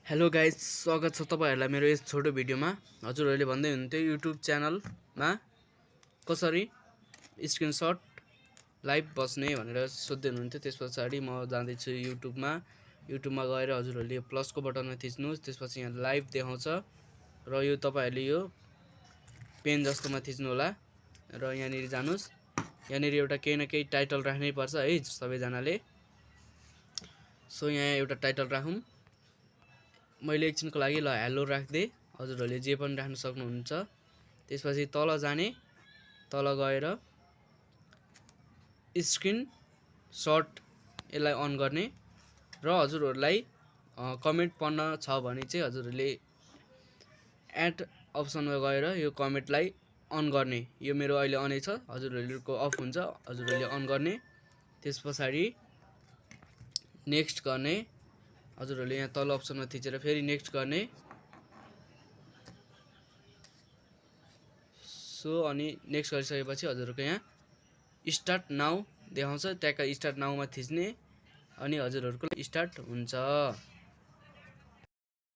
Hello guys, स्वागत छ तपाईहरुलाई मेरो यस छोटो भिडियोमा। हजुरहरूले भन्दै हुनुहुन्थ्यो युट्युब च्यानलमा कसरी स्क्रिनशट लाइभ बस्ने भनेर सोध्दै हुनुहुन्थ्यो। त्यसपछि म जाँदैछु युट्युबमा गएर हजुरहरूले प्लसको बटनमा थिच्नुस्। त्यसपछि यहाँ लाइभ देखाउँछ र यो तपाईहरुले यो पेन जस्तोमा थिच्नु होला र यहाँनिर जानुस्। यहाँनिर एउटा केही न केही टाइटल राख्नै पर्छ है सबैजनाले। सो यहाँ एउटा टाइटल राखौं। मैले एकछिनको लागि ल हेलो राख्दै, हजुरहरूले जे पनि राख्न सक्नुहुन्छ। त्यसपछि तल जाने, तल गएर स्क्रिन शट यसलाई अन गर्ने र हजुरहरूलाई कमेन्ट पढ्न छ भने चाहिँ हजुरहरूले एड अप्सनमा गएर यो कमेन्टलाई अन गर्ने। यो मेरो अहिले अनै छ, हजुरहरूको अफ हुन्छ, हजुरहरूले अन गर्ने। त्यसपछि नेक्स्ट गर्ने, हजुरहरूले यहाँ तल अप्सनमा थिचेर फेरि नेक्स्ट गर्ने। सो अनि नेक्स्ट गरिसकेपछि हजुरहरूको यहाँ स्टार्ट नाउ देखाउँछ, ट्याक्क स्टार्ट नाउमा थिच्ने अनि हजुरहरूको स्टार्ट हुन्छ।